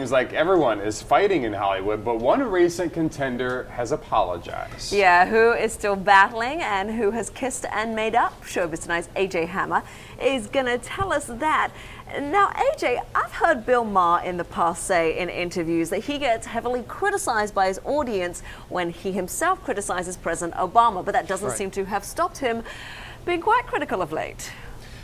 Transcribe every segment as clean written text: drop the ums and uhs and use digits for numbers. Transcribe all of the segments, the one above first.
seems like everyone is fighting in Hollywood, but one recent contender has apologized. Yeah, who is still battling and who has kissed and made up? Showbiz Tonight's AJ Hammer is going to tell us that. Now, AJ, I've heard Bill Maher in the past say in interviews that he gets heavily criticized by his audience when he himself criticizes President Obama, but that doesn't seem to have stopped him being quite critical of late.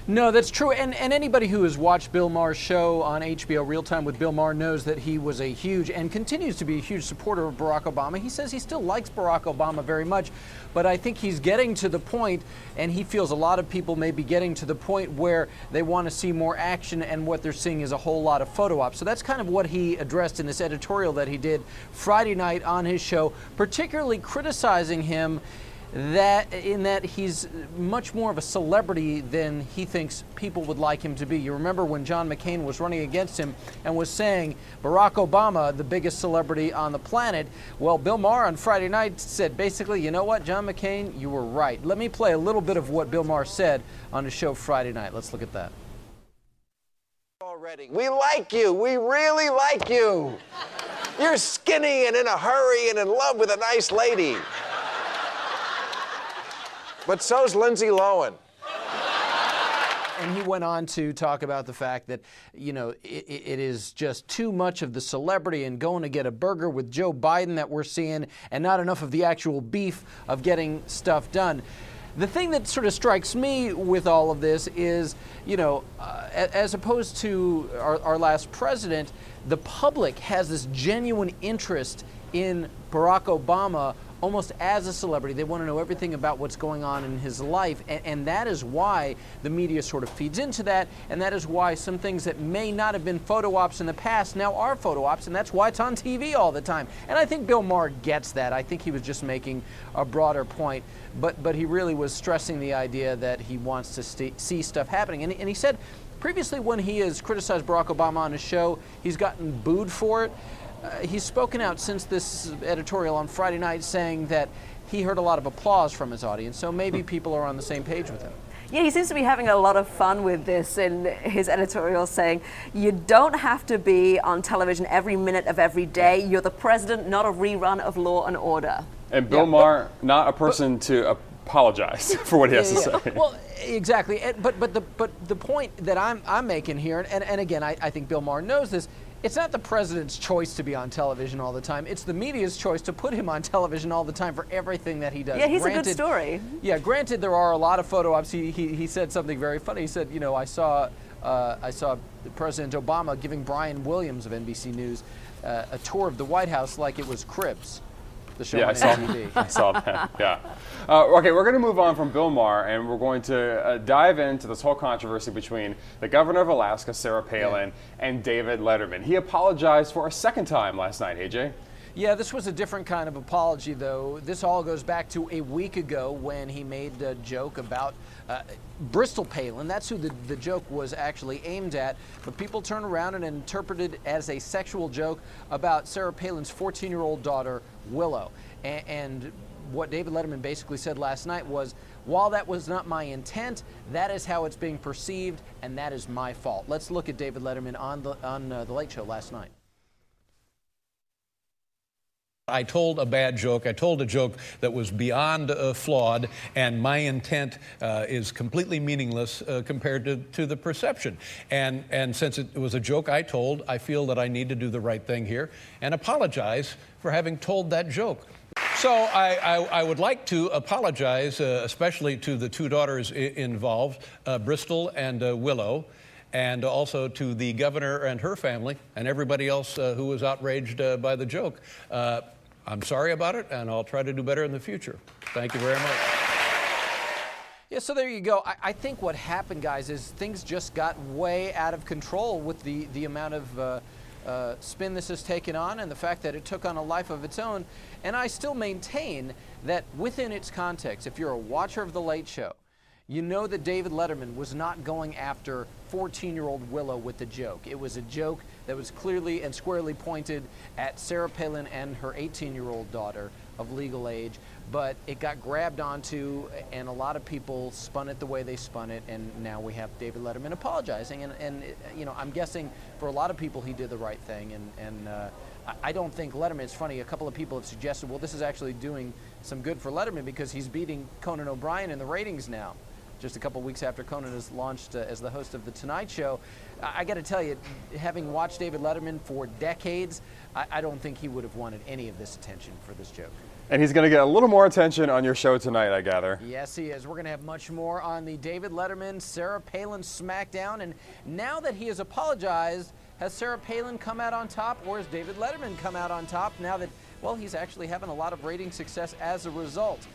No, that's true. And anybody who has watched Bill Maher's show on HBO, Real Time with Bill Maher, knows that he was a huge and continues to be a huge supporter of Barack Obama. He says he still likes Barack Obama very much, but I think he's getting to the point, and he feels a lot of people may be getting to the point where they want to see more action, and what they're seeing is a whole lot of photo ops. So that's kind of what he addressed in this editorial that he did Friday night on his show, particularly criticizing him that he's much more of a celebrity than he thinks people would like him to be. You remember when John McCain was running against him and was saying Barack Obama, the biggest celebrity on the planet. Well, Bill Maher on Friday night said basically, you know what, John McCain, you were right. Let me play a little bit of what Bill Maher said on his show Friday night. Let's look at that. Already, we like you. We really like you. You're skinny and in a hurry and in love with a nice lady. But so's Lindsay Lohan. And he went on to talk about the fact that, you know, it is just too much of the celebrity and going to get a burger with Joe Biden that we're seeing, and not enough of the actual beef of getting stuff done. The thing that sort of strikes me with all of this is, you know, as opposed to our last president, the public has this genuine interest in Barack Obama almost as a celebrity. They want to know everything about what's going on in his life, and that is why the media sort of feeds into that, and that is why some things that may not have been photo ops in the past now are photo ops, and that's why it's on TV all the time. And I think Bill Maher gets that. I think he was just making a broader point, but he really was stressing the idea that he wants to see stuff happening. And he said previously when he has criticized Barack Obama on his show, he's gotten booed for it. He's spoken out since this editorial on Friday night saying that he heard a lot of applause from his audience, so maybe people are on the same page with him. Yeah, he seems to be having a lot of fun with this in his editorial, saying you don't have to be on television every minute of every day. You're the president, not a rerun of Law and Order. And Bill Maher, not a person to apologize for what he has to say. Well, exactly. But the point that I'm making here, and again, I think Bill Maher knows this, it's not the president's choice to be on television all the time. It's the media's choice to put him on television all the time for everything that he does. Yeah, he's a good story. Yeah, granted, there are a lot of photo ops. He said something very funny. He said, you know, I saw President Obama giving Brian Williams of NBC News a tour of the White House like it was Cribs. The show on MTV. I saw that, yeah. Okay, we're going to move on from Bill Maher, and we're going to dive into this whole controversy between the governor of Alaska, Sarah Palin, and David Letterman. He apologized for a second time last night, AJ. Yeah, this was a different kind of apology, though. This all goes back to a week ago when he made a joke about Bristol Palin. That's who the joke was actually aimed at. But people turned around and interpreted it as a sexual joke about Sarah Palin's 14-year-old daughter, Willow. And what David Letterman basically said last night was, while that was not my intent, that is how it's being perceived, and that is my fault. Let's look at David Letterman on the Late Show last night. I told a bad joke. I told a joke that was beyond flawed, and my intent is completely meaningless compared to the perception. And since it was a joke I told, I feel that I need to do the right thing here and apologize for having told that joke. So I would like to apologize, especially to the two daughters involved, Bristol and Willow, and also to the governor and her family and everybody else who was outraged by the joke. I'm sorry about it, and I'll try to do better in the future. Thank you very much. Yeah, so there you go. I think what happened, guys, is things just got way out of control with the amount of spin this has taken on and the fact that it took on a life of its own. And I still maintain that within its context, if you're a watcher of The Late Show, you know that David Letterman was not going after 14-year-old Willow with the joke. It was a joke that was clearly and squarely pointed at Sarah Palin and her 18-year-old daughter, of legal age, but it got grabbed onto, and a lot of people spun it the way they spun it, and now we have David Letterman apologizing, and you know, I'm guessing for a lot of people he did the right thing, and I don't think Letterman, it's funny, a couple of people have suggested, well, this is actually doing some good for Letterman because he's beating Conan O'Brien in the ratings now, just a couple weeks after Conan is launched as the host of The Tonight Show. I got to tell you, having watched David Letterman for decades, I don't think he would have wanted any of this attention for this joke. And he's going to get a little more attention on your show tonight, I gather. Yes, he is. We're going to have much more on the David Letterman, Sarah Palin smackdown. And now that he has apologized, has Sarah Palin come out on top, or has David Letterman come out on top now that, well, he's actually having a lot of rating success as a result?